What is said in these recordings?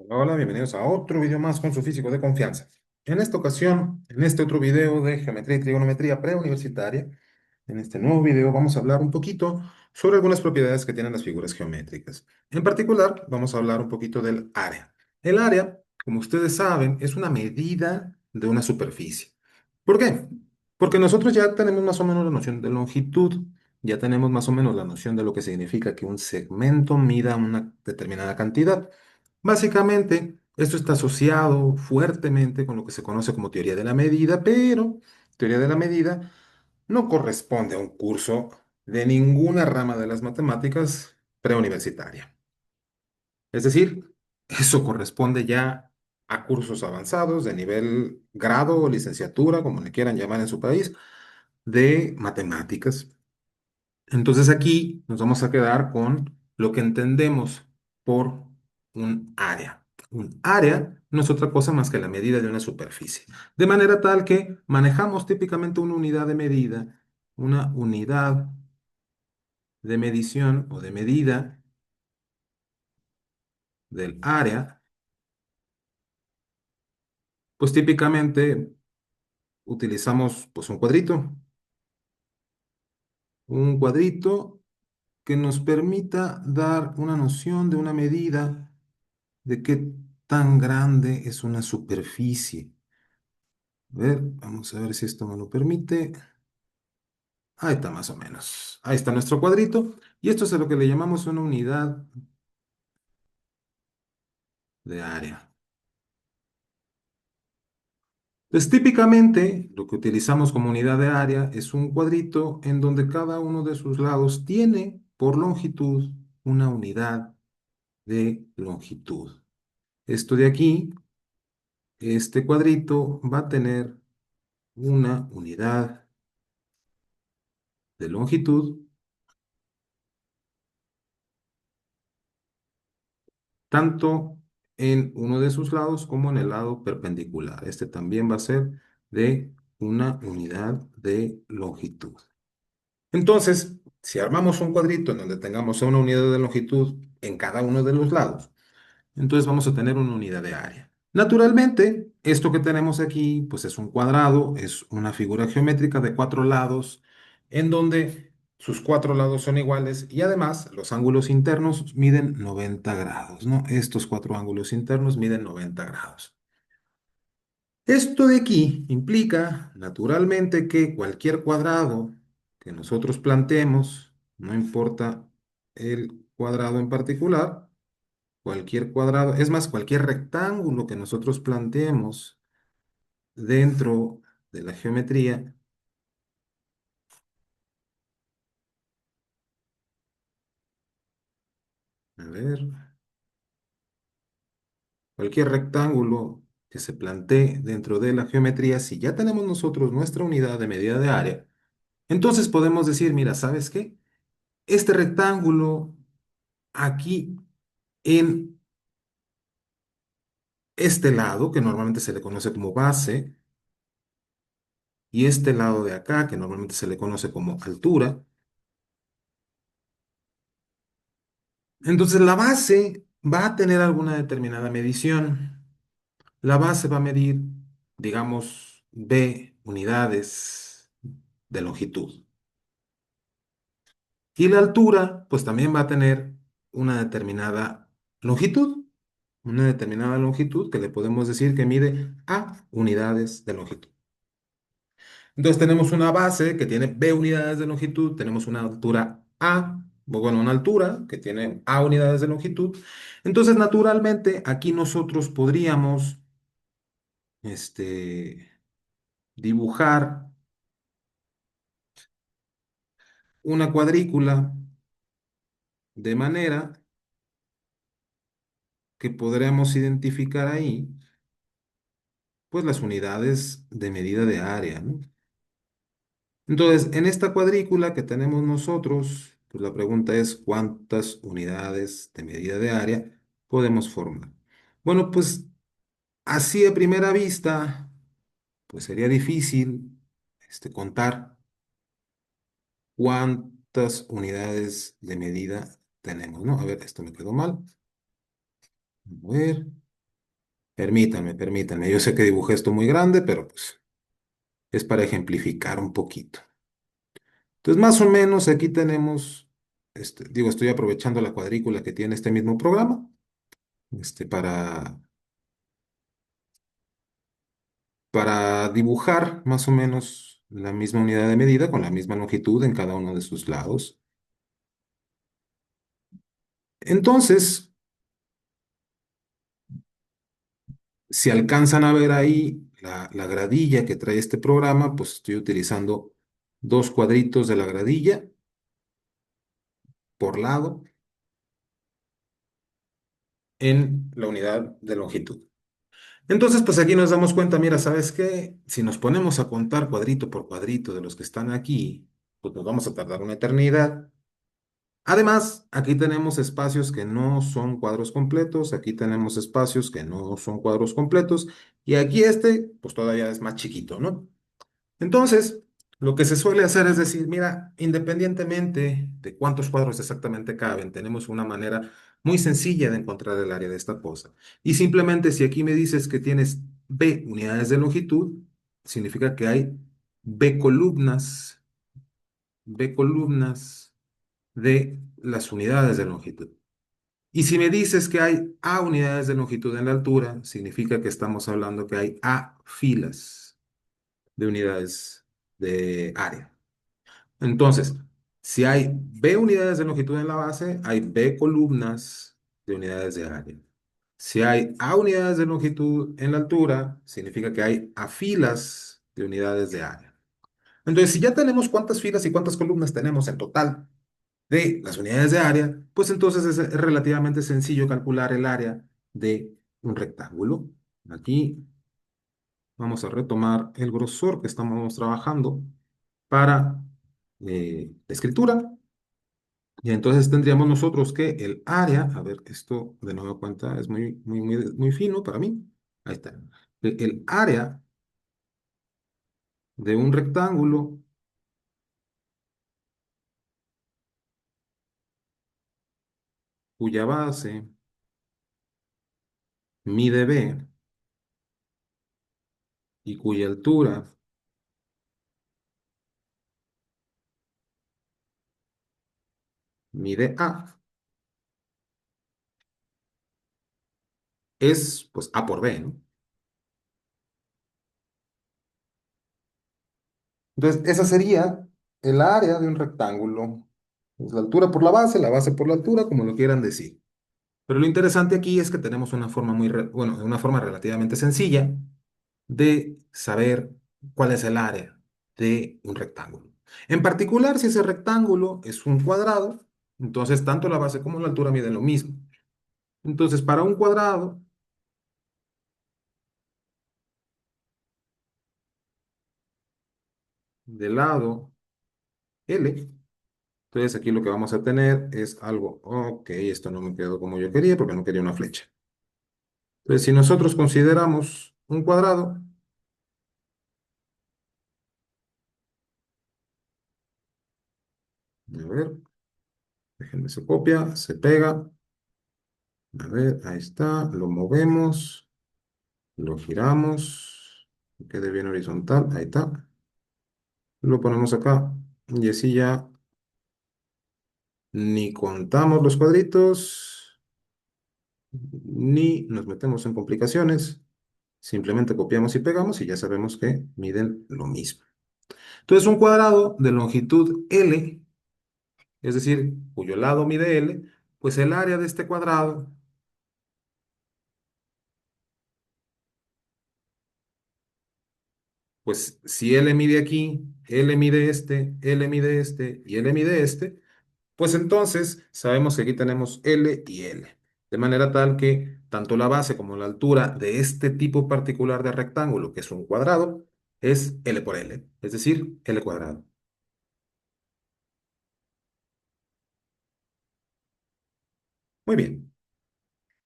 Hola, hola, bienvenidos a otro video más con su físico de confianza. En esta ocasión, en este otro video de geometría y trigonometría preuniversitaria, en este nuevo video vamos a hablar un poquito sobre algunas propiedades que tienen las figuras geométricas. En particular, vamos a hablar un poquito del área. El área, como ustedes saben, es una medida de una superficie. ¿Por qué? Porque nosotros ya tenemos más o menos la noción de longitud, ya tenemos más o menos la noción de lo que significa que un segmento mida una determinada cantidad. Básicamente, esto está asociado fuertemente con lo que se conoce como teoría de la medida, pero teoría de la medida no corresponde a un curso de ninguna rama de las matemáticas preuniversitaria. Es decir, eso corresponde ya a cursos avanzados de nivel grado o licenciatura, como le quieran llamar en su país, de matemáticas. Entonces aquí nos vamos a quedar con lo que entendemos por un área. Un área no es otra cosa más que la medida de una superficie. De manera tal que manejamos típicamente una unidad de medida, una unidad de medición o de medida del área, pues típicamente utilizamos pues un cuadrito que nos permita dar una noción de una medida de qué tan grande es una superficie. A ver, vamos a ver si esto me lo permite. Ahí está más o menos. Ahí está nuestro cuadrito. Y esto es a lo que le llamamos una unidad de área. Pues típicamente lo que utilizamos como unidad de área es un cuadrito en donde cada uno de sus lados tiene por longitud una unidad de longitud. Esto de aquí, este cuadrito va a tener una unidad de longitud tanto en uno de sus lados como en el lado perpendicular. Este también va a ser de una unidad de longitud. Entonces, si armamos un cuadrito en donde tengamos una unidad de longitud en cada uno de los lados, entonces vamos a tener una unidad de área. Naturalmente, esto que tenemos aquí, pues es un cuadrado, es una figura geométrica de cuatro lados, en donde sus cuatro lados son iguales y además los ángulos internos miden 90 grados, ¿no? Estos cuatro ángulos internos miden 90 grados. Esto de aquí implica, naturalmente, que cualquier cuadrado que nosotros planteemos, no importa el cuadrado en particular, cualquier cuadrado, es más, cualquier rectángulo que nosotros planteemos dentro de la geometría, a ver, cualquier rectángulo que se plantee dentro de la geometría, si ya tenemos nosotros nuestra unidad de medida de área, entonces podemos decir, mira, ¿sabes qué? Este rectángulo aquí en este lado, que normalmente se le conoce como base, y este lado de acá, que normalmente se le conoce como altura, entonces la base va a tener alguna determinada medición. La base va a medir, digamos, B unidades de longitud. Y la altura, pues también va a tener una determinada longitud. Una determinada longitud que le podemos decir que mide A unidades de longitud. Entonces tenemos una base que tiene B unidades de longitud, tenemos una altura A, o bueno, una altura que tiene A unidades de longitud. Entonces, naturalmente, aquí nosotros podríamos este, dibujar una cuadrícula de manera que podremos identificar ahí, pues, las unidades de medida de área, ¿no? Entonces, en esta cuadrícula que tenemos nosotros, pues la pregunta es ¿cuántas unidades de medida de área podemos formar? Bueno, pues así a primera vista, pues sería difícil contar cuántas unidades de medida tenemos, ¿no? A ver, esto me quedó mal. A ver. Permítanme. Yo sé que dibujé esto muy grande, pero pues es para ejemplificar un poquito. Entonces, más o menos aquí tenemos, digo, estoy aprovechando la cuadrícula que tiene este mismo programa, para dibujar más o menos la misma unidad de medida con la misma longitud en cada uno de sus lados. Entonces, si alcanzan a ver ahí la gradilla que trae este programa, pues estoy utilizando dos cuadritos de la gradilla por lado en la unidad de longitud. Entonces, pues aquí nos damos cuenta, mira, ¿sabes qué? Si nos ponemos a contar cuadrito por cuadrito de los que están aquí, pues nos vamos a tardar una eternidad. Además, aquí tenemos espacios que no son cuadros completos, aquí tenemos espacios que no son cuadros completos, y aquí pues todavía es más chiquito, ¿no? Entonces, lo que se suele hacer es decir, mira, independientemente de cuántos cuadros exactamente caben, tenemos una manera muy sencilla de encontrar el área de esta cosa. Y simplemente si aquí me dices que tienes B unidades de longitud, significa que hay B columnas de las unidades de longitud. Y si me dices que hay A unidades de longitud en la altura, significa que estamos hablando que hay A filas de unidades de área. Entonces, si hay B unidades de longitud en la base, hay B columnas de unidades de área. Si hay A unidades de longitud en la altura, significa que hay A filas de unidades de área. Entonces, si ya tenemos cuántas filas y cuántas columnas tenemos en total de las unidades de área, pues entonces es relativamente sencillo calcular el área de un rectángulo. Aquí vamos a retomar el grosor que estamos trabajando para la escritura. Y entonces tendríamos nosotros que el área, a ver, esto de nueva cuenta es muy fino para mí. Ahí está. El área de un rectángulo cuya base mide B y cuya altura mide A, es pues A por B, ¿no? Entonces, esa sería el área de un rectángulo. Es la altura por la base por la altura, como lo quieran decir. Pero lo interesante aquí es que tenemos una forma bueno, una forma relativamente sencilla de saber cuál es el área de un rectángulo. En particular, si ese rectángulo es un cuadrado, entonces tanto la base como la altura miden lo mismo. Entonces, para un cuadrado de lado L, entonces aquí lo que vamos a tener es algo, ok, esto no me quedó como yo quería porque no quería una flecha. Entonces, si nosotros consideramos un cuadrado, a ver, déjenme se copia, se pega, a ver, ahí está, lo movemos, lo giramos, que quede bien horizontal, ahí está, lo ponemos acá y así ya ni contamos los cuadritos, ni nos metemos en complicaciones, simplemente copiamos y pegamos y ya sabemos que miden lo mismo. Entonces, un cuadrado de longitud L, es decir, cuyo lado mide L, pues el área de este cuadrado, pues si L mide aquí, L mide este y L mide este, pues entonces sabemos que aquí tenemos L y L. De manera tal que tanto la base como la altura de este tipo particular de rectángulo, que es un cuadrado, es L por L, es decir, L cuadrado. Muy bien.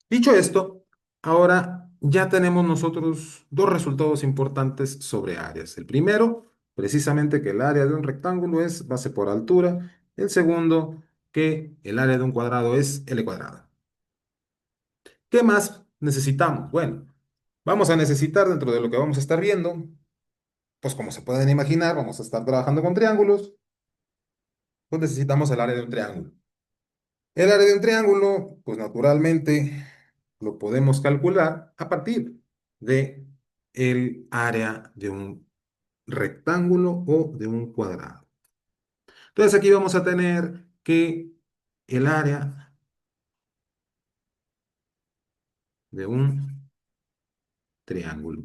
Dicho esto, ahora ya tenemos nosotros dos resultados importantes sobre áreas. El primero, precisamente que el área de un rectángulo es base por altura. El segundo, que el área de un cuadrado es L cuadrado. ¿Qué más necesitamos? Bueno, Vamos a necesitar dentro de lo que vamos a estar viendo, pues como se pueden imaginar, vamos a estar trabajando con triángulos, pues necesitamos el área de un triángulo. El área de un triángulo, pues naturalmente lo podemos calcular a partir de el área de un rectángulo o de un cuadrado. Entonces aquí vamos a tener que el área de un triángulo.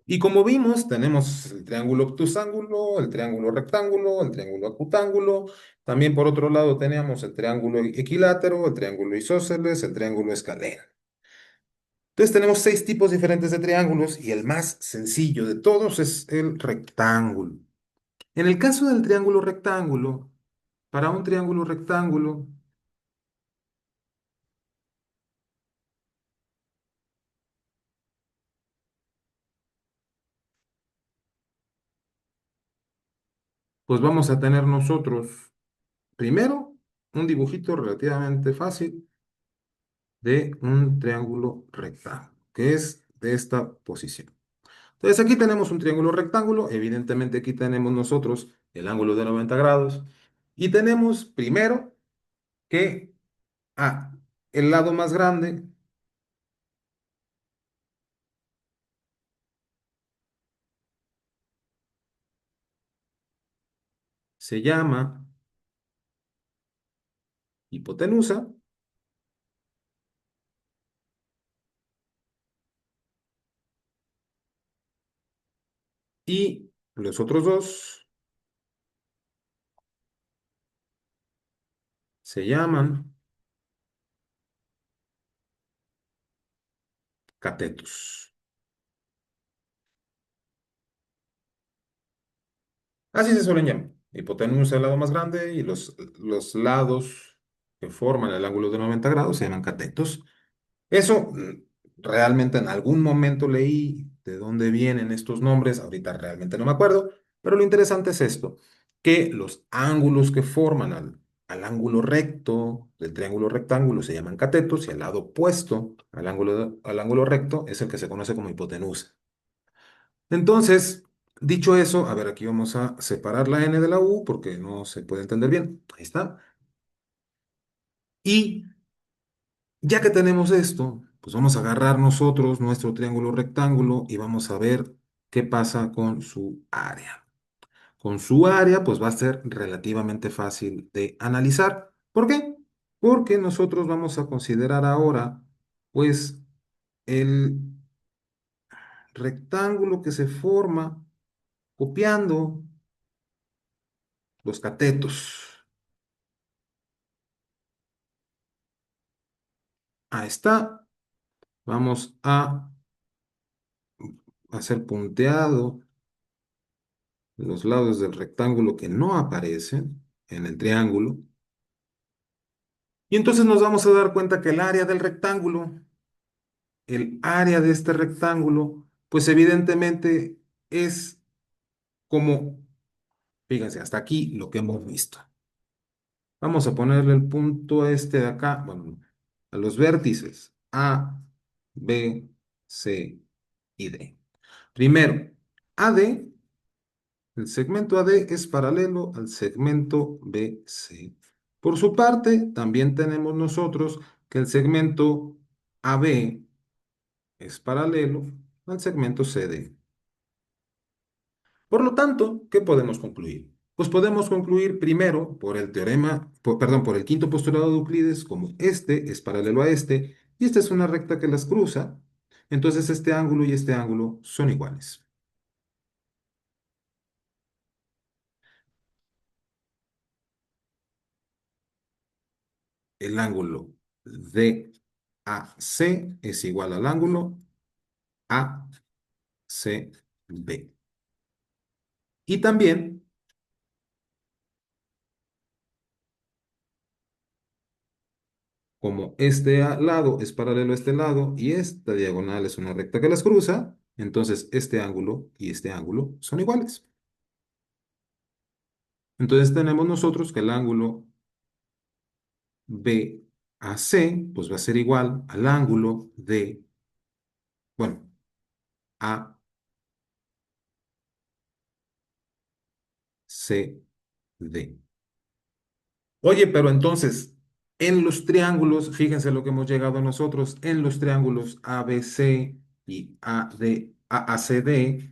Y como vimos, tenemos el triángulo obtusángulo, el triángulo rectángulo, el triángulo acutángulo. También por otro lado teníamos el triángulo equilátero, el triángulo isósceles, el triángulo escaleno. Entonces tenemos 6 tipos diferentes de triángulos y el más sencillo de todos es el rectángulo. En el caso del triángulo rectángulo, para un triángulo rectángulo, pues vamos a tener nosotros primero un dibujito relativamente fácil de un triángulo rectángulo, que es de esta posición. Entonces aquí tenemos un triángulo rectángulo, evidentemente aquí tenemos nosotros el ángulo de 90 grados y tenemos primero que el lado más grande se llama hipotenusa y los otros dos se llaman catetos. Así se suelen llamar. Hipotenusa el lado más grande y los lados que forman el ángulo de 90 grados se llaman catetos. Eso realmente en algún momento leí de dónde vienen estos nombres, ahorita realmente no me acuerdo, pero lo interesante es esto, que los ángulos que forman al ángulo recto del triángulo rectángulo se llaman catetos y el lado opuesto al ángulo recto es el que se conoce como hipotenusa. Entonces, dicho eso, a ver, aquí vamos a separar la n de la u porque no se puede entender bien. Ahí está. Y ya que tenemos esto, pues vamos a agarrar nosotros nuestro triángulo rectángulo y vamos a ver qué pasa con su área. Con su área, pues va a ser relativamente fácil de analizar. ¿Por qué? Porque nosotros vamos a considerar ahora, pues, el rectángulo que se forma copiando los catetos. Ahí está. Vamos a hacer punteado los lados del rectángulo que no aparecen en el triángulo. Y entonces nos vamos a dar cuenta que el área del rectángulo, el área de este rectángulo, pues evidentemente es como, fíjense, hasta aquí lo que hemos visto. Vamos a ponerle el punto este de acá, bueno, a los vértices A, B, C y D. Primero, AD, el segmento AD es paralelo al segmento BC. Por su parte, también tenemos nosotros que el segmento AB es paralelo al segmento CD. Por lo tanto, ¿qué podemos concluir? Pues podemos concluir primero por el teorema, perdón, por el quinto postulado de Euclides, como este es paralelo a este, y esta es una recta que las cruza, entonces este ángulo y este ángulo son iguales. El ángulo DAC es igual al ángulo ACB. Y también, como este lado es paralelo a este lado y esta diagonal es una recta que las cruza, entonces este ángulo y este ángulo son iguales. Entonces tenemos nosotros que el ángulo BAC AC, pues va a ser igual al ángulo de, bueno, ACD. Oye, pero entonces, en los triángulos, fíjense lo que hemos llegado nosotros, en los triángulos ABC y ACD,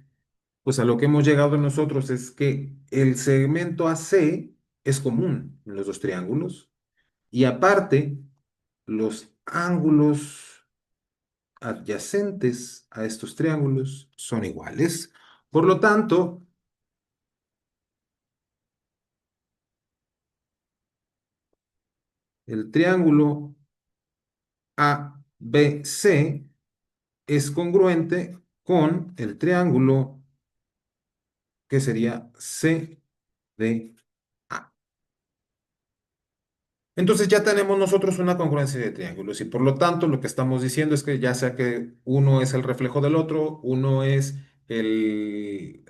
pues a lo que hemos llegado nosotros es que el segmento AC es común en los dos triángulos y aparte, los ángulos adyacentes a estos triángulos son iguales. Por lo tanto, el triángulo ABC es congruente con el triángulo que sería CDA. Entonces ya tenemos nosotros una congruencia de triángulos y por lo tanto lo que estamos diciendo es que ya sea que uno es el reflejo del otro, uno es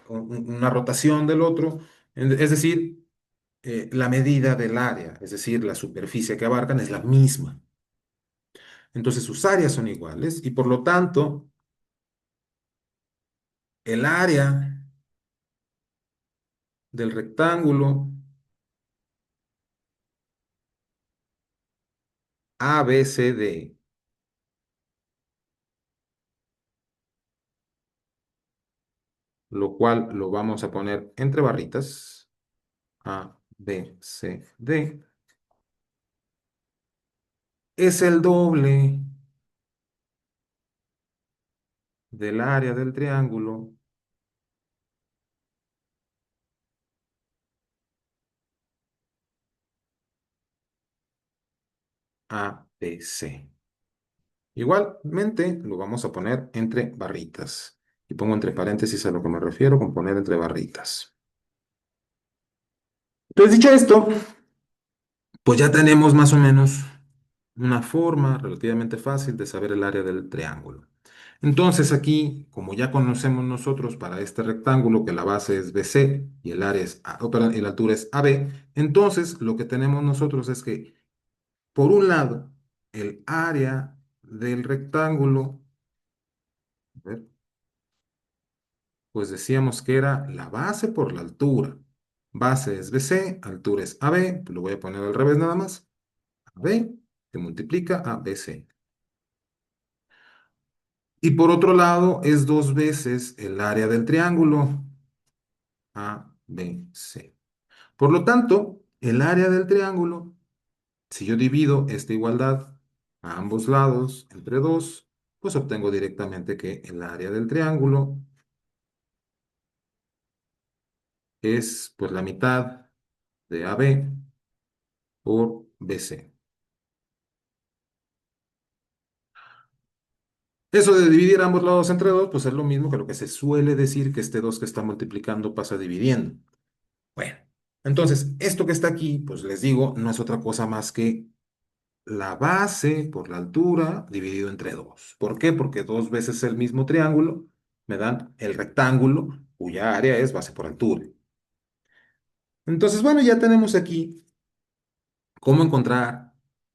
una rotación del otro, es decir, la medida del área, es decir, la superficie que abarcan es la misma. Entonces sus áreas son iguales y por lo tanto el área del rectángulo ABCD, lo cual lo vamos a poner entre barritas, ABCD, es el doble del área del triángulo ABC. Igualmente lo vamos a poner entre barritas. Y pongo entre paréntesis a lo que me refiero con poner entre barritas. Entonces, dicho esto, pues ya tenemos más o menos una forma relativamente fácil de saber el área del triángulo. Entonces aquí, como ya conocemos nosotros para este rectángulo que la base es BC y el área es perdón, y la altura es AB, entonces lo que tenemos nosotros es que, por un lado, el área del rectángulo, a ver, pues decíamos que era la base por la altura. Base es BC, altura es AB, pues lo voy a poner al revés nada más. AB que multiplica a BC. Y por otro lado es dos veces el área del triángulo ABC. Por lo tanto, el área del triángulo, si yo divido esta igualdad a ambos lados entre 2, pues obtengo directamente que el área del triángulo es pues la mitad de AB por BC. Eso de dividir ambos lados entre 2, pues es lo mismo que lo que se suele decir que este 2 que está multiplicando pasa dividiendo. Bueno, entonces, esto que está aquí, pues les digo, no es otra cosa más que la base por la altura dividido entre 2. ¿Por qué? Porque dos veces el mismo triángulo me dan el rectángulo cuya área es base por altura. Entonces, bueno, ya tenemos aquí cómo encontrar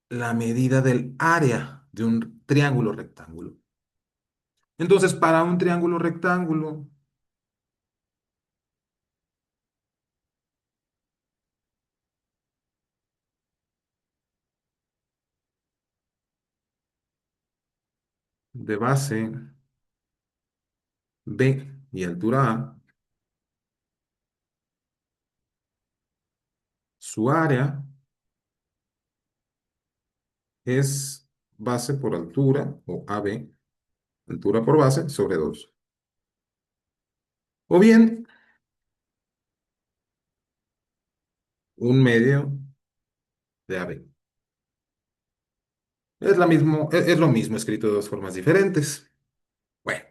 la medida del área de un triángulo rectángulo. Entonces, para un triángulo rectángulo de base B y altura A, su área es base por altura, o AB, altura por base, sobre 2. O bien, un medio de AB. Es lo mismo escrito de dos formas diferentes. Bueno,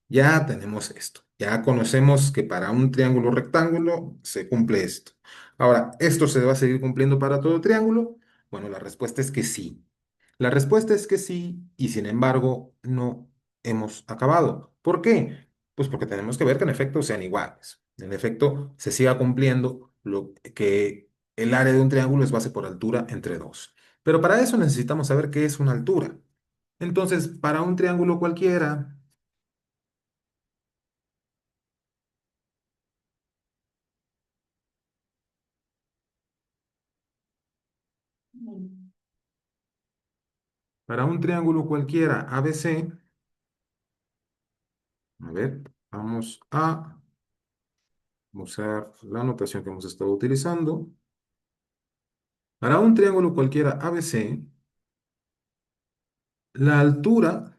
ya tenemos esto. Ya conocemos que para un triángulo rectángulo se cumple esto. Ahora, ¿esto se va a seguir cumpliendo para todo triángulo? Bueno, la respuesta es que sí. La respuesta es que sí, y sin embargo, no hemos acabado. ¿Por qué? Pues porque tenemos que ver que en efecto sean iguales. En efecto, se siga cumpliendo lo que el área de un triángulo es base por altura entre 2. Pero para eso necesitamos saber qué es una altura. Entonces, para un triángulo cualquiera, para un triángulo cualquiera ABC, a ver, vamos a usar la notación que hemos estado utilizando. Para un triángulo cualquiera ABC, la altura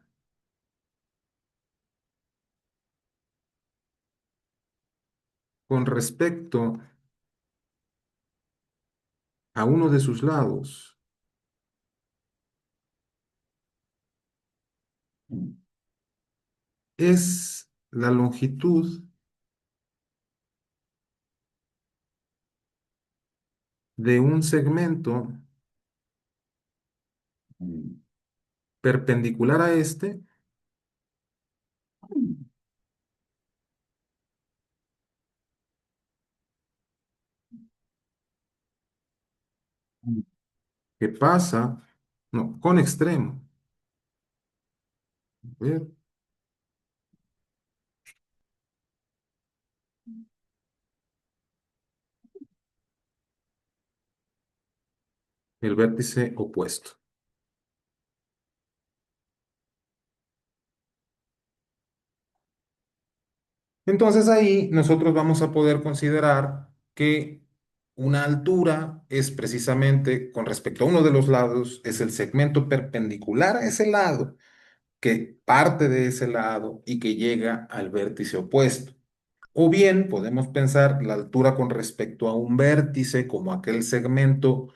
con respecto a uno de sus lados es la longitud de un segmento perpendicular a este que pasa, no, con extremo. A ver, el vértice opuesto. Entonces ahí nosotros vamos a poder considerar que una altura es precisamente con respecto a uno de los lados, es el segmento perpendicular a ese lado, que parte de ese lado y que llega al vértice opuesto. O bien podemos pensar la altura con respecto a un vértice como aquel segmento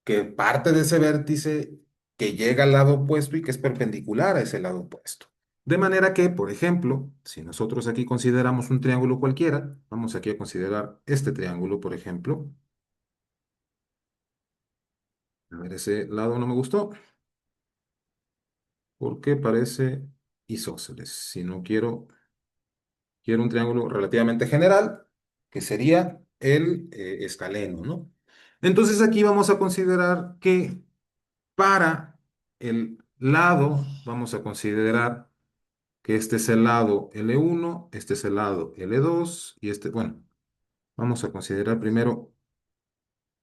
que parte de ese vértice que llega al lado opuesto y que es perpendicular a ese lado opuesto. De manera que, por ejemplo, si nosotros aquí consideramos un triángulo cualquiera, vamos aquí a considerar este triángulo, por ejemplo. A ver, ese lado no me gustó porque parece isósceles. Si no quiero un triángulo relativamente general, que sería el escaleno, ¿no? Entonces aquí vamos a considerar que para el lado, vamos a considerar que este es el lado L1, este es el lado L2 y este, bueno, vamos a considerar primero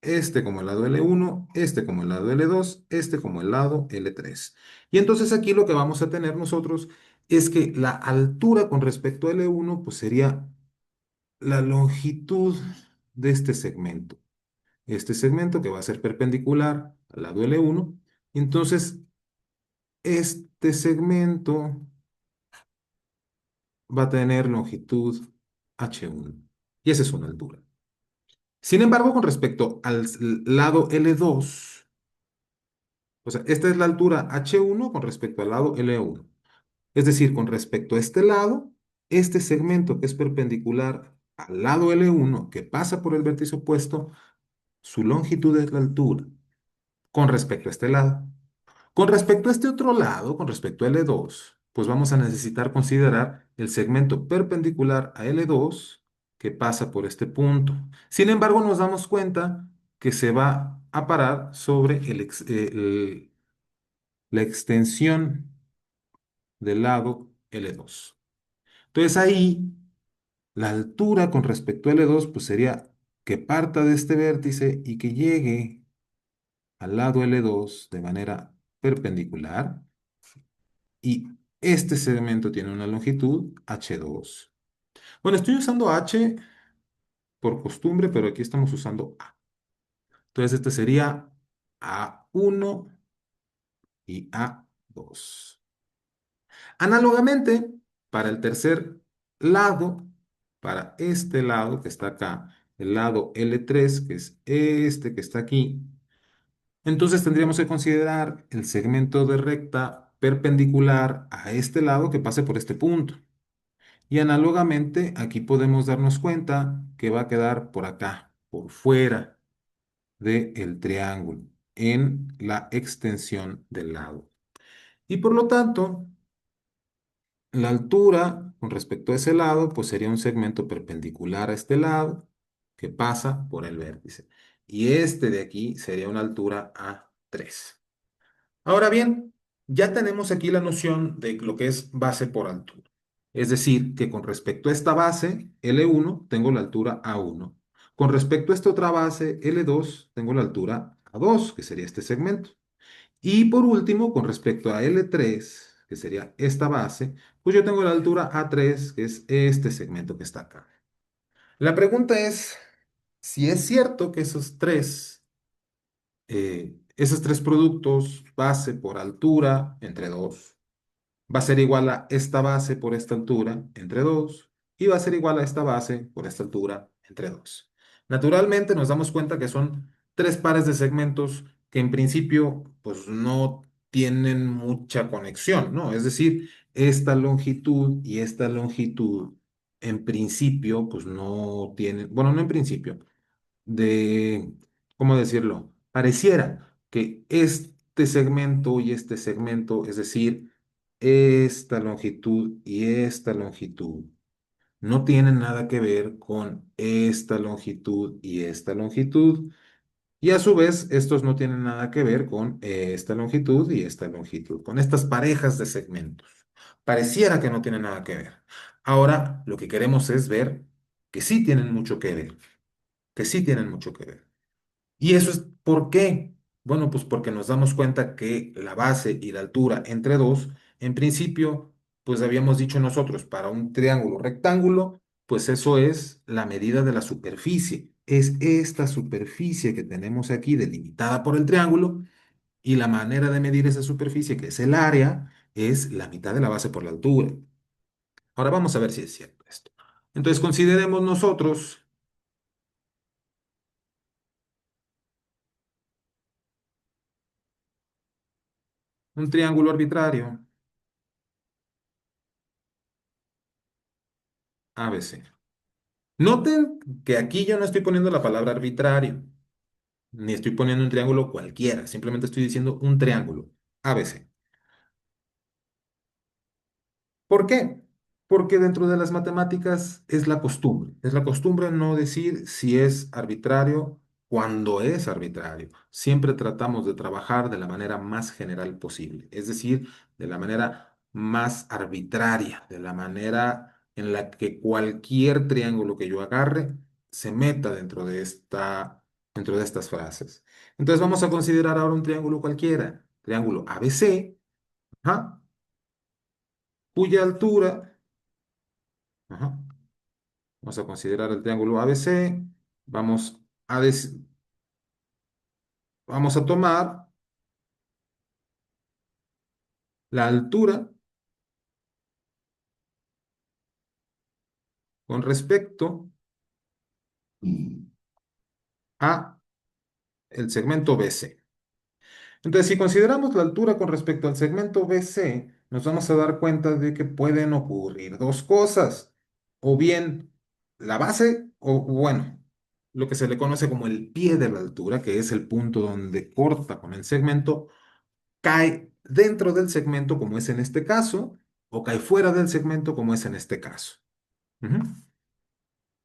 este como el lado L1, este como el lado L2, este como el lado L3. Y entonces aquí lo que vamos a tener nosotros es que la altura con respecto a L1 pues sería la longitud de este segmento. Este segmento que va a ser perpendicular al lado L1. Entonces, este segmento va a tener longitud H1. Y esa es una altura. Sin embargo, con respecto al lado L2, o sea, esta es la altura H1 con respecto al lado L1. Es decir, con respecto a este lado, este segmento que es perpendicular al lado L1, que pasa por el vértice opuesto, su longitud es la altura con respecto a este lado. Con respecto a este otro lado, con respecto a L2, pues vamos a necesitar considerar el segmento perpendicular a L2 que pasa por este punto. Sin embargo, nos damos cuenta que se va a parar sobre la extensión del lado L2. Entonces ahí, la altura con respecto a L2, pues sería que parta de este vértice y que llegue al lado L2 de manera perpendicular. Y este segmento tiene una longitud H2. Bueno, estoy usando H por costumbre, pero aquí estamos usando A. Entonces, este sería A1 y A2. Análogamente, para el tercer lado, para este lado que está acá, el lado L3, que es este que está aquí, entonces tendríamos que considerar el segmento de recta perpendicular a este lado que pase por este punto. Y análogamente, aquí podemos darnos cuenta que va a quedar por acá, por fuera del triángulo, en la extensión del lado. Y por lo tanto, la altura con respecto a ese lado, pues sería un segmento perpendicular a este lado que pasa por el vértice. Y este de aquí sería una altura A3. 3. Ahora bien, ya tenemos aquí la noción de lo que es base por altura. Es decir, que con respecto a esta base, L1, tengo la altura A1. Con respecto a esta otra base, L2, tengo la altura A2, que sería este segmento. Y por último, con respecto a L3, que sería esta base, pues yo tengo la altura A3, que es este segmento que está acá. La pregunta es si es cierto que esos tres productos, base por altura, entre 2, va a ser igual a esta base por esta altura, entre 2, y va a ser igual a esta base por esta altura, entre 2. Naturalmente nos damos cuenta que son tres pares de segmentos que en principio pues no tienen mucha conexión, ¿no? Es decir, esta longitud y esta longitud en principio pues no tienen, bueno, no en principio, de, ¿cómo decirlo? Pareciera que este segmento y este segmento, es decir, esta longitud y esta longitud, no tienen nada que ver con esta longitud y esta longitud. Y a su vez, estos no tienen nada que ver con esta longitud y esta longitud, con estas parejas de segmentos. Pareciera que no tienen nada que ver. Ahora, lo que queremos es ver que sí tienen mucho que ver, que sí tienen mucho que ver. ¿Y eso es por qué? Bueno, pues porque nos damos cuenta que la base y la altura entre dos, en principio, pues habíamos dicho nosotros, para un triángulo rectángulo, pues eso es la medida de la superficie. Es esta superficie que tenemos aquí delimitada por el triángulo y la manera de medir esa superficie, que es el área, es la mitad de la base por la altura. Ahora vamos a ver si es cierto esto. Entonces consideremos nosotros un triángulo arbitrario, ABC. Noten que aquí yo no estoy poniendo la palabra arbitrario, ni estoy poniendo un triángulo cualquiera, simplemente estoy diciendo un triángulo, ABC. ¿Por qué? Porque dentro de las matemáticas es la costumbre no decir si es arbitrario cuando es arbitrario. Siempre tratamos de trabajar de la manera más general posible, es decir, de la manera más arbitraria, de la manera en la que cualquier triángulo que yo agarre se meta dentro de estas frases. Entonces vamos a considerar ahora un triángulo cualquiera, triángulo ABC, ajá, cuya altura, ajá, vamos a considerar el triángulo ABC. Vamos a, des- vamos a tomar la altura con respecto a el segmento BC. Entonces, si consideramos la altura con respecto al segmento BC, nos vamos a dar cuenta de que pueden ocurrir dos cosas. O bien la base, o bueno, lo que se le conoce como el pie de la altura, que es el punto donde corta con el segmento, cae dentro del segmento, como es en este caso, o cae fuera del segmento, como es en este caso. Ujú.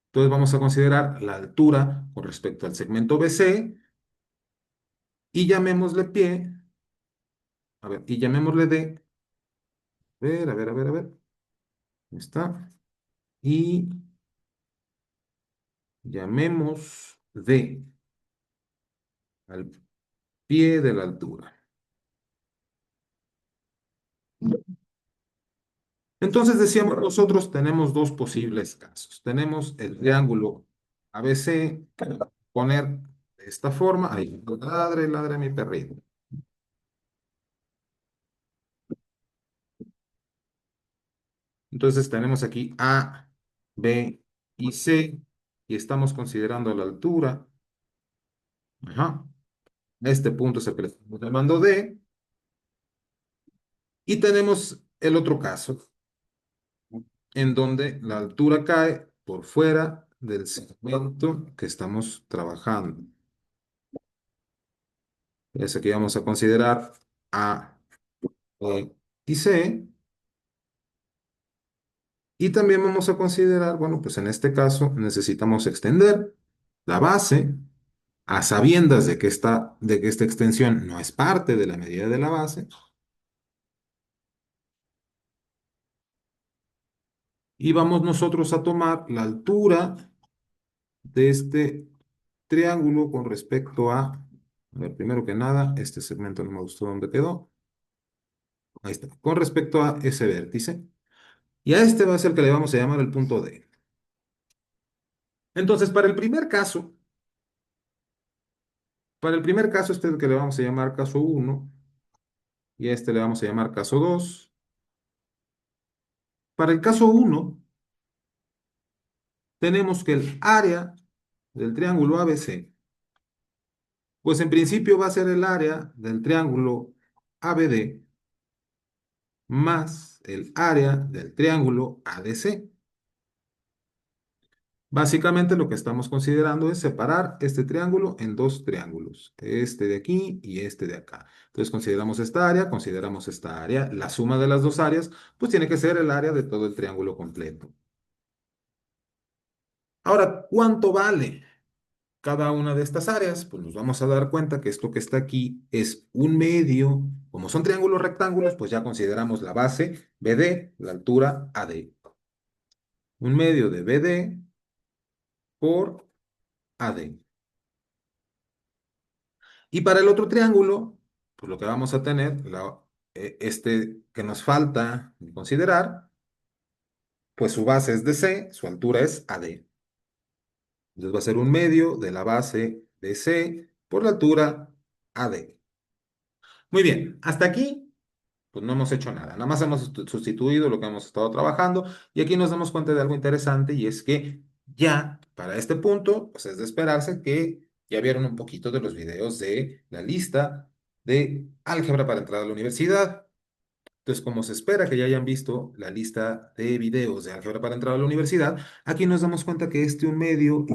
Entonces vamos a considerar la altura con respecto al segmento BC y llamémosle pie, a ver, y llamémosle D, a ver, ahí está, y llamemos D al pie de la altura. Entonces decíamos, nosotros tenemos dos posibles casos. Tenemos el triángulo ABC, poner de esta forma, ahí, ladre, ladre mi perrito. Entonces tenemos aquí A, B y C, y estamos considerando la altura. Ajá. Este punto es el que le estamos llamando D. Y tenemos el otro caso, en donde la altura cae por fuera del segmento que estamos trabajando. Ese que vamos a considerar A, B y C. Y también vamos a considerar, bueno, pues en este caso necesitamos extender la base a sabiendas de que esta extensión no es parte de la medida de la base, y vamos nosotros a tomar la altura de este triángulo con respecto a ver, primero que nada, este segmento no me gustó dónde quedó. Ahí está, con respecto a ese vértice. Y a este va a ser el que le vamos a llamar el punto D. Entonces, para el primer caso, este es el que le vamos a llamar caso uno y a este le vamos a llamar caso 2. Para el caso uno tenemos que el área del triángulo ABC, pues en principio va a ser el área del triángulo ABD más el área del triángulo ADC. Básicamente lo que estamos considerando es separar este triángulo en dos triángulos, este de aquí y este de acá. Entonces consideramos esta área, la suma de las dos áreas, pues tiene que ser el área de todo el triángulo completo. Ahora, ¿cuánto vale cada una de estas áreas? Pues nos vamos a dar cuenta que esto que está aquí es un medio. Como son triángulos rectángulos, pues ya consideramos la base BD, la altura AD. Un medio de BD por AD. Y para el otro triángulo, pues lo que vamos a tener, este que nos falta considerar, pues su base es DC, su altura es AD. Entonces va a ser un medio de la base de C por la altura AD. Muy bien, hasta aquí, pues no hemos hecho nada. Nada más hemos sustituido lo que hemos estado trabajando y aquí nos damos cuenta de algo interesante y es que ya para este punto, pues es de esperarse que ya vieron un poquito de los videos de la lista de álgebra para entrar a la universidad. Entonces, como se espera que ya hayan visto la lista de videos de álgebra para entrar a la universidad, aquí nos damos cuenta que este un medio,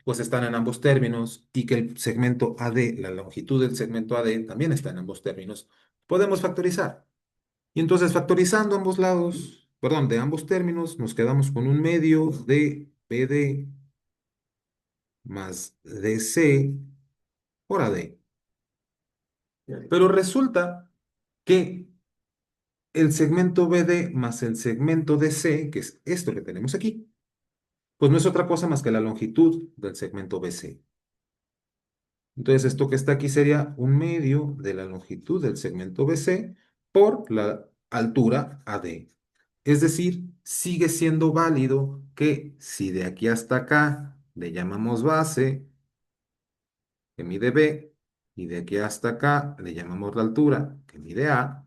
pues están en ambos términos y que el segmento AD, la longitud del segmento AD también está en ambos términos. Podemos factorizar. Y entonces, factorizando ambos lados, perdón, de ambos términos, nos quedamos con un medio de BD más DC por AD. Pero resulta que el segmento BD más el segmento DC, que es esto que tenemos aquí, pues no es otra cosa más que la longitud del segmento BC. Entonces, esto que está aquí sería un medio de la longitud del segmento BC por la altura AD. Es decir, sigue siendo válido que si de aquí hasta acá le llamamos base, que mide B, y de aquí hasta acá le llamamos la altura, que mide A,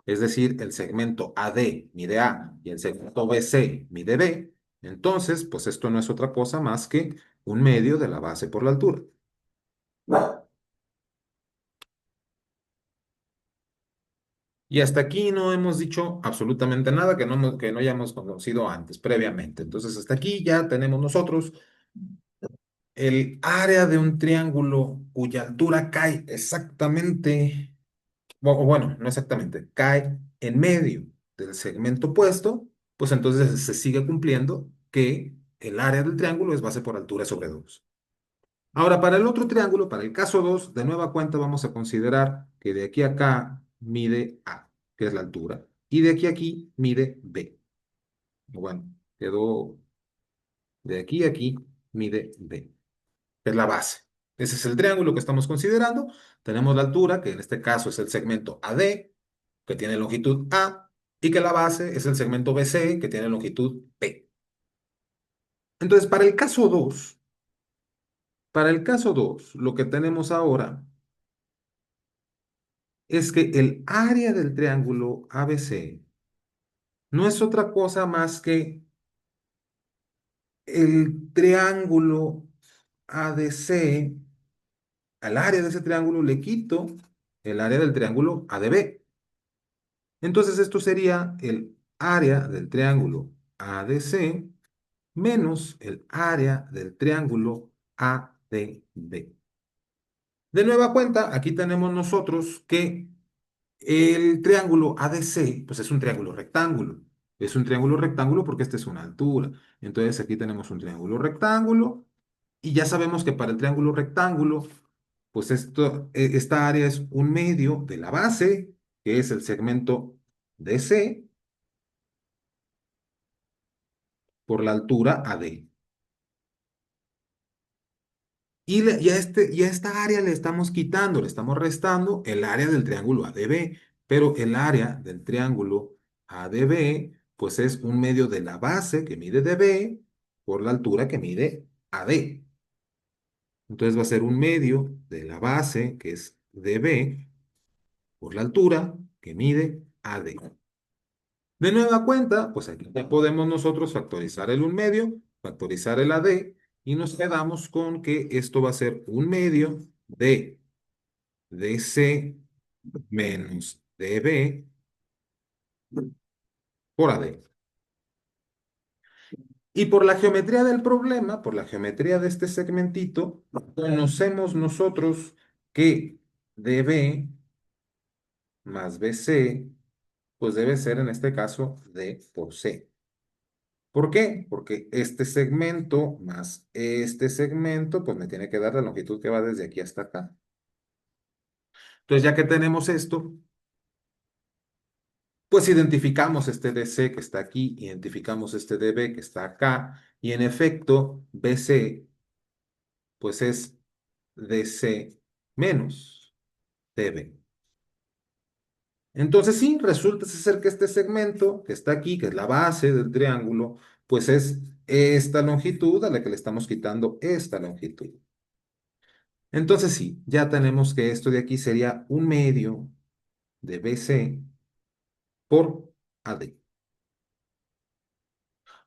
es decir, el segmento AD mide A y el segmento BC mide B, entonces, pues esto no es otra cosa más que un medio de la base por la altura. Y hasta aquí no hemos dicho absolutamente nada que no hayamos conocido antes, previamente. Entonces, hasta aquí ya tenemos nosotros el área de un triángulo cuya altura cae exactamente, o bueno, no exactamente, cae en medio del segmento opuesto, pues entonces se sigue cumpliendo que el área del triángulo es base por altura sobre 2. Ahora, para el otro triángulo, para el caso 2 de nueva cuenta vamos a considerar que de aquí a acá mide A, que es la altura, y de aquí a aquí mide B. Bueno, quedó de aquí a aquí mide B, que es la base. Ese es el triángulo que estamos considerando. Tenemos la altura, que en este caso es el segmento AD, que tiene longitud A, y que la base es el segmento BC, que tiene longitud P. Entonces, para el caso 2 lo que tenemos ahora es que el área del triángulo ABC no es otra cosa más que el triángulo ADC. Al área de ese triángulo le quito el área del triángulo ADB. Entonces esto sería el área del triángulo ADC menos el área del triángulo ADB. De nueva cuenta, aquí tenemos nosotros que el triángulo ADC, pues es un triángulo rectángulo. Es un triángulo rectángulo porque esta es una altura. Entonces aquí tenemos un triángulo rectángulo Y ya sabemos que para el triángulo rectángulo, pues esta área es un medio de la base, que es el segmento DC, por la altura AD. Y a esta área le estamos quitando, le estamos restando el área del triángulo ADB, pero el área del triángulo ADB, pues es un medio de la base que mide DB por la altura que mide AD. Entonces va a ser un medio de la base, que es DB, por la altura que mide AD. De nueva cuenta, pues aquí ya podemos nosotros factorizar el un medio, factorizar el AD, y nos quedamos con que esto va a ser un medio de DC menos DB por AD. Y por la geometría del problema, por la geometría de este segmentito, conocemos nosotros que DB más BC, pues debe ser en este caso D por C. ¿Por qué? Porque este segmento más este segmento, pues me tiene que dar la longitud que va desde aquí hasta acá. Entonces, ya que tenemos esto, pues identificamos este DC que está aquí, identificamos este DB que está acá, y en efecto, BC, pues es DC menos DB. Entonces, sí, resulta ser que este segmento que está aquí, que es la base del triángulo, pues es esta longitud a la que le estamos quitando esta longitud. Entonces sí, ya tenemos que esto de aquí sería un medio de BC por AD.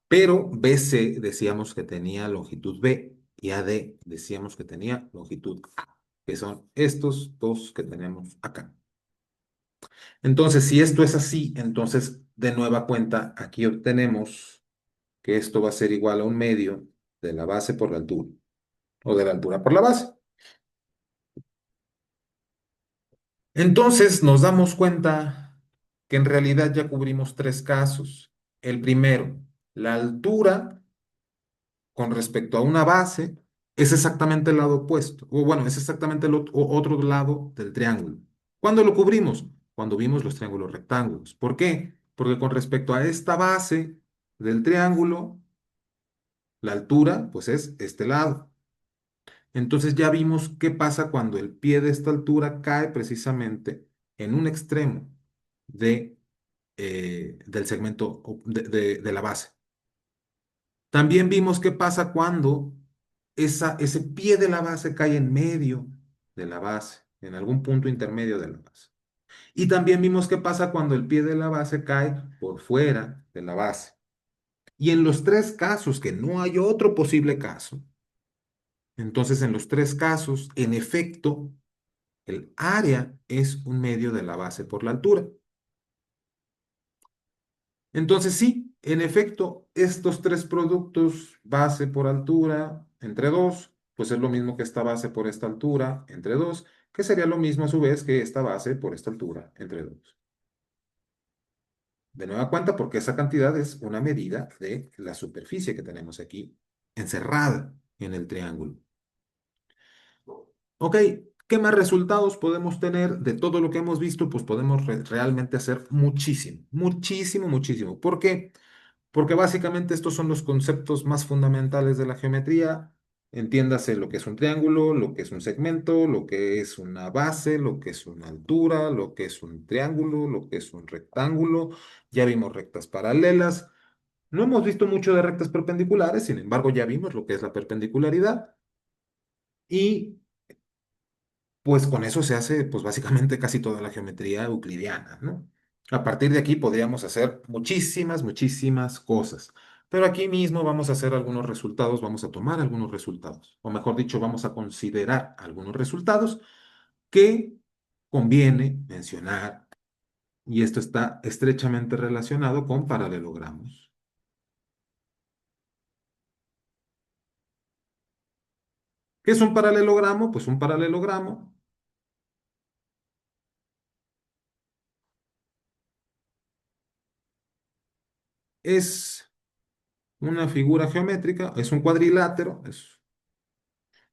Pero BC decíamos que tenía longitud B y AD decíamos que tenía longitud A, que son estos dos que tenemos acá. Entonces, si esto es así, entonces de nueva cuenta aquí obtenemos que esto va a ser igual a un medio de la base por la altura o de la altura por la base. Entonces nos damos cuenta que en realidad ya cubrimos tres casos. El primero, la altura con respecto a una base es exactamente el lado opuesto, o bueno, es exactamente el otro lado del triángulo. ¿Cuándo lo cubrimos? Cuando vimos los triángulos rectángulos. ¿Por qué? Porque con respecto a esta base del triángulo, la altura, pues es este lado. Entonces ya vimos qué pasa cuando el pie de esta altura cae precisamente en un extremo del segmento de la base. También vimos qué pasa cuando ese pie de la base cae en medio de la base, en algún punto intermedio de la base. Y también vimos qué pasa cuando el pie de la base cae por fuera de la base. Y en los tres casos, que no hay otro posible caso, entonces en los tres casos, en efecto, el área es un medio de la base por la altura. Entonces sí, en efecto, estos tres productos, base por altura entre dos, pues es lo mismo que esta base por esta altura entre dos, que sería lo mismo a su vez que esta base por esta altura entre dos. De nueva cuenta, porque esa cantidad es una medida de la superficie que tenemos aquí encerrada en el triángulo. Ok, ¿qué más resultados podemos tener de todo lo que hemos visto? Pues podemos realmente hacer muchísimo, muchísimo, muchísimo. ¿Por qué? Porque básicamente estos son los conceptos más fundamentales de la geometría. Entiéndase lo que es un triángulo, lo que es un segmento, lo que es una base, lo que es una altura, lo que es un triángulo, lo que es un rectángulo. Ya vimos rectas paralelas. No hemos visto mucho de rectas perpendiculares, sin embargo ya vimos lo que es la perpendicularidad. Y pues con eso se hace pues básicamente casi toda la geometría euclidiana, ¿no? A partir de aquí podríamos hacer muchísimas, muchísimas cosas. Pero aquí mismo vamos a hacer algunos resultados, vamos a tomar algunos resultados, o mejor dicho, vamos a considerar algunos resultados que conviene mencionar, y esto está estrechamente relacionado con paralelogramos. ¿Qué es un paralelogramo? Pues un paralelogramo es una figura geométrica, es un cuadrilátero, es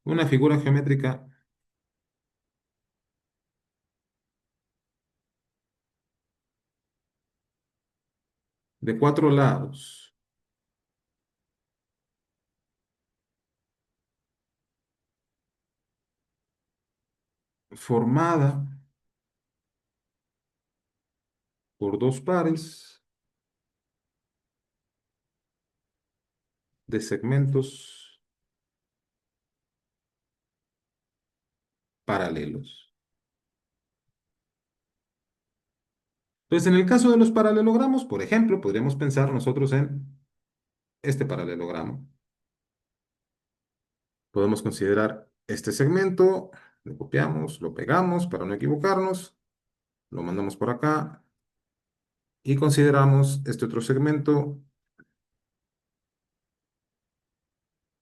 una figura geométrica de cuatro lados, formada por dos pares de segmentos paralelos. Entonces, en el caso de los paralelogramos, por ejemplo, podríamos pensar nosotros en este paralelogramo. Podemos considerar este segmento, lo copiamos, lo pegamos para no equivocarnos, lo mandamos por acá y consideramos este otro segmento.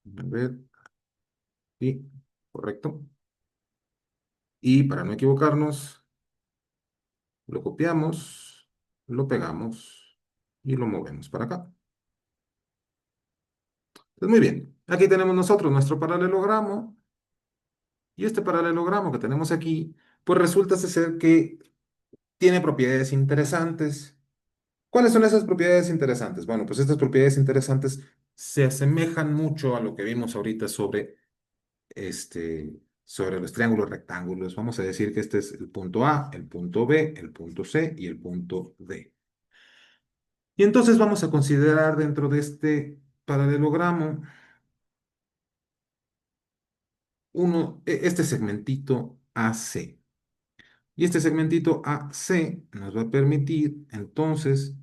A ver, y correcto. Y para no equivocarnos, lo copiamos, lo pegamos y lo movemos para acá. Pues muy bien, aquí tenemos nosotros nuestro paralelogramo y este paralelogramo que tenemos aquí, pues resulta ser que tiene propiedades interesantes. ¿Cuáles son esas propiedades interesantes? Bueno, pues estas propiedades interesantes se asemejan mucho a lo que vimos ahorita sobre los triángulos rectángulos. Vamos a decir que este es el punto A, el punto B, el punto C y el punto D. Y entonces vamos a considerar dentro de este paralelogramo este segmentito AC. Y este segmentito AC nos va a permitir entonces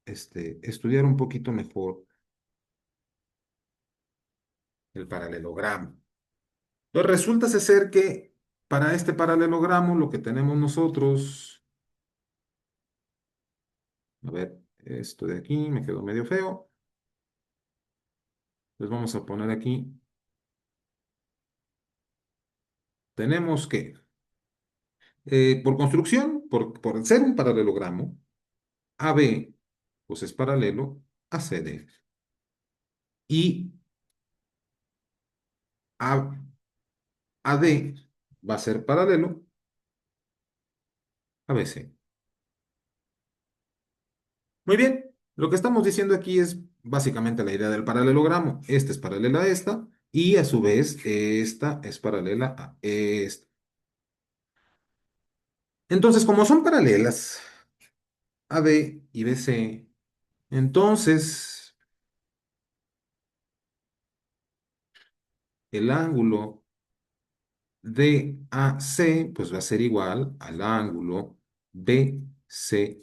estudiar un poquito mejor el paralelogramo. Entonces resulta ser que para este paralelogramo lo que tenemos nosotros, a ver, esto de aquí me quedó medio feo. Les vamos a poner aquí, tenemos que, por construcción, por ser un paralelogramo, AB pues es paralelo a CD. Y A- AD va a ser paralelo a BC. Muy bien, lo que estamos diciendo aquí es básicamente la idea del paralelogramo. Esta es paralela a esta y a su vez esta es paralela a esta. Entonces, como son paralelas AD y BC, entonces el ángulo DAC pues va a ser igual al ángulo BC.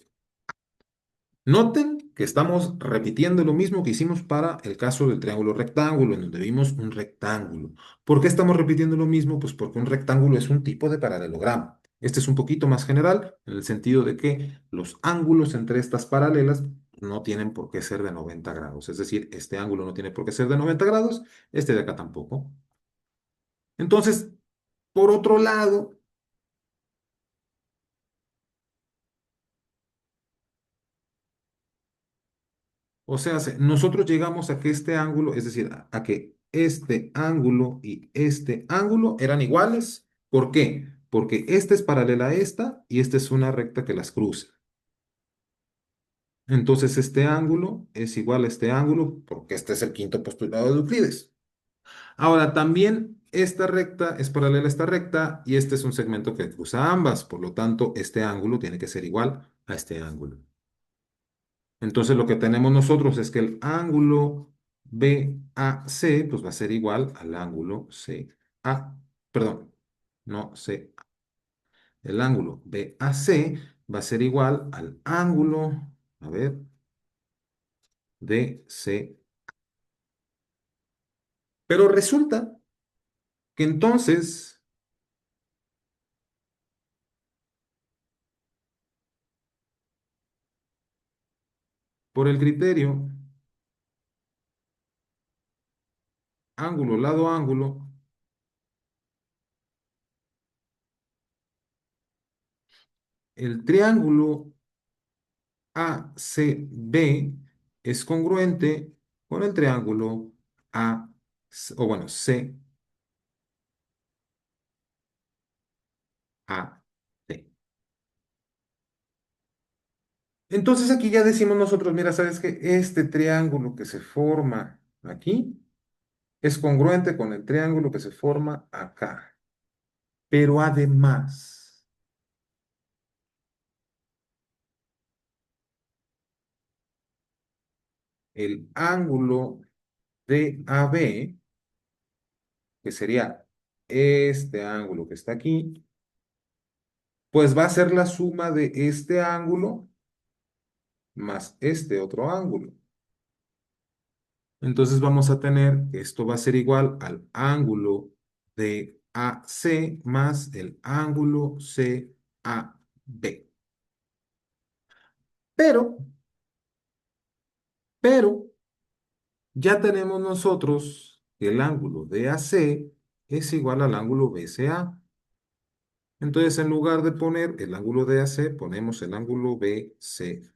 Noten que estamos repitiendo lo mismo que hicimos para el caso del triángulo rectángulo, en donde vimos un rectángulo. ¿Por qué estamos repitiendo lo mismo? Pues porque un rectángulo es un tipo de paralelogramo. Este es un poquito más general, en el sentido de que los ángulos entre estas paralelas no tienen por qué ser de 90 grados. Es decir, este ángulo no tiene por qué ser de 90 grados, este de acá tampoco. Entonces, por otro lado, o sea, nosotros llegamos a que este ángulo, es decir, a que este ángulo y este ángulo eran iguales. ¿Por qué? Porque esta es paralela a esta y esta es una recta que las cruza. Entonces este ángulo es igual a este ángulo porque este es el quinto postulado de Euclides. Ahora, también esta recta es paralela a esta recta y este es un segmento que cruza ambas. Por lo tanto, este ángulo tiene que ser igual a este ángulo. Entonces lo que tenemos nosotros es que el ángulo BAC pues va a ser igual al ángulo CA, perdón, no C. El ángulo BAC va a ser igual al ángulo, a ver, DC. Pero resulta que entonces, por el criterio ángulo lado ángulo, el triángulo ACB es congruente con el triángulo A, o bueno, CB. AC. Entonces aquí ya decimos nosotros, mira, ¿sabes qué? Este triángulo que se forma aquí es congruente con el triángulo que se forma acá. Pero además, el ángulo de AB, que sería este ángulo que está aquí, pues va a ser la suma de este ángulo más este otro ángulo. Entonces vamos a tener que esto va a ser igual al ángulo de AC más el ángulo CAB. Pero, pero, ya tenemos nosotros que el ángulo de AC es igual al ángulo BCA. Entonces, en lugar de poner el ángulo de AC, ponemos el ángulo BC.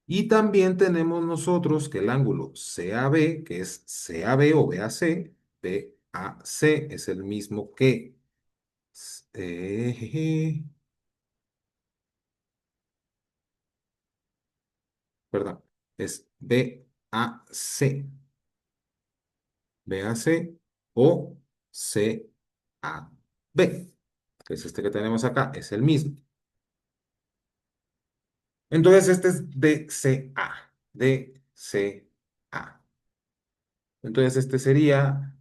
Y también tenemos nosotros que el ángulo CAB, que es CAB o BAC, BAC es el mismo que, jeje, perdón, es BAC, BAC o CAB, que es este que tenemos acá, es el mismo. Entonces, este es DCA, DCA. Entonces, este sería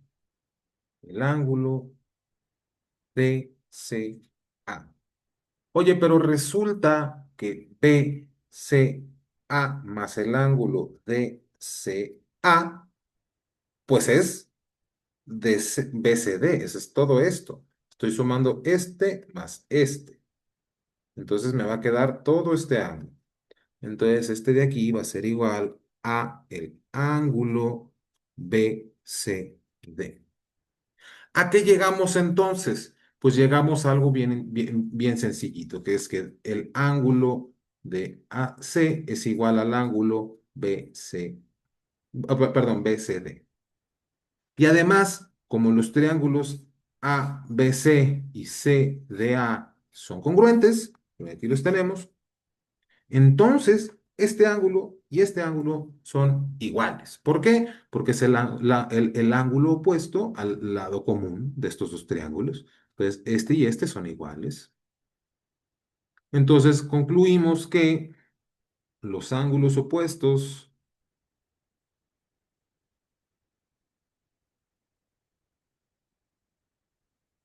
el ángulo DCA. Oye, pero resulta que BCA más el ángulo DCA, pues es BCD, eso es todo esto. Estoy sumando este más este. Entonces me va a quedar todo este ángulo. Entonces este de aquí va a ser igual a el ángulo BCD. ¿A qué llegamos entonces? Pues llegamos a algo bien sencillito, que es que el ángulo de AC es igual al ángulo perdón, BCD. Y además, como los triángulos ABC y CDA son congruentes, aquí los tenemos, entonces este ángulo y este ángulo son iguales. ¿Por qué? Porque es el ángulo opuesto al lado común de estos dos triángulos. Entonces, este y este son iguales. Entonces, concluimos que los ángulos opuestos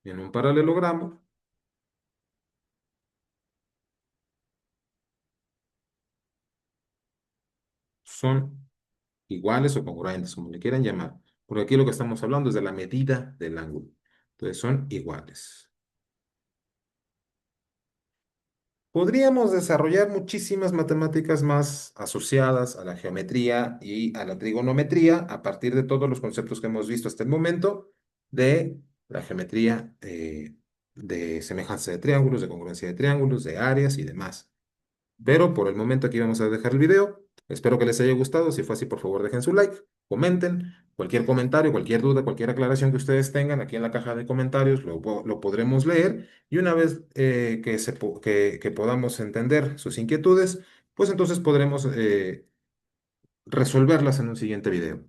en un paralelogramo son iguales o congruentes, como le quieran llamar. Porque aquí lo que estamos hablando es de la medida del ángulo. Entonces, son iguales. Podríamos desarrollar muchísimas matemáticas más asociadas a la geometría y a la trigonometría a partir de todos los conceptos que hemos visto hasta el momento de la geometría de semejanza de triángulos, de congruencia de triángulos, de áreas y demás. Pero por el momento aquí vamos a dejar el video. Espero que les haya gustado. Si fue así, por favor, dejen su like, comenten. Cualquier comentario, cualquier duda, cualquier aclaración que ustedes tengan aquí en la caja de comentarios lo podremos leer. Y una vez que podamos entender sus inquietudes, pues entonces podremos resolverlas en un siguiente video.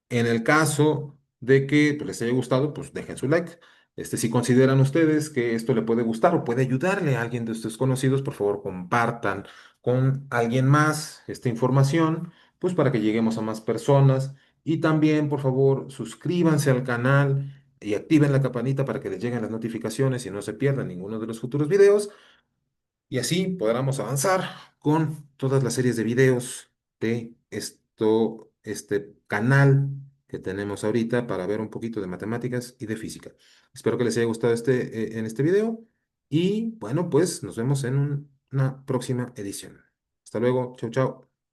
En el caso de que pues, les haya gustado, pues dejen su like. Si consideran ustedes que esto le puede gustar o puede ayudarle a alguien de ustedes conocidos, por favor compartan con alguien más esta información, pues para que lleguemos a más personas. Y también, por favor, suscríbanse al canal y activen la campanita para que les lleguen las notificaciones y no se pierdan ninguno de los futuros videos. Y así podremos avanzar con todas las series de videos de este canal que tenemos ahorita para ver un poquito de matemáticas y de física. Espero que les haya gustado en este video y bueno, pues nos vemos en una próxima edición. Hasta luego, chau, chau.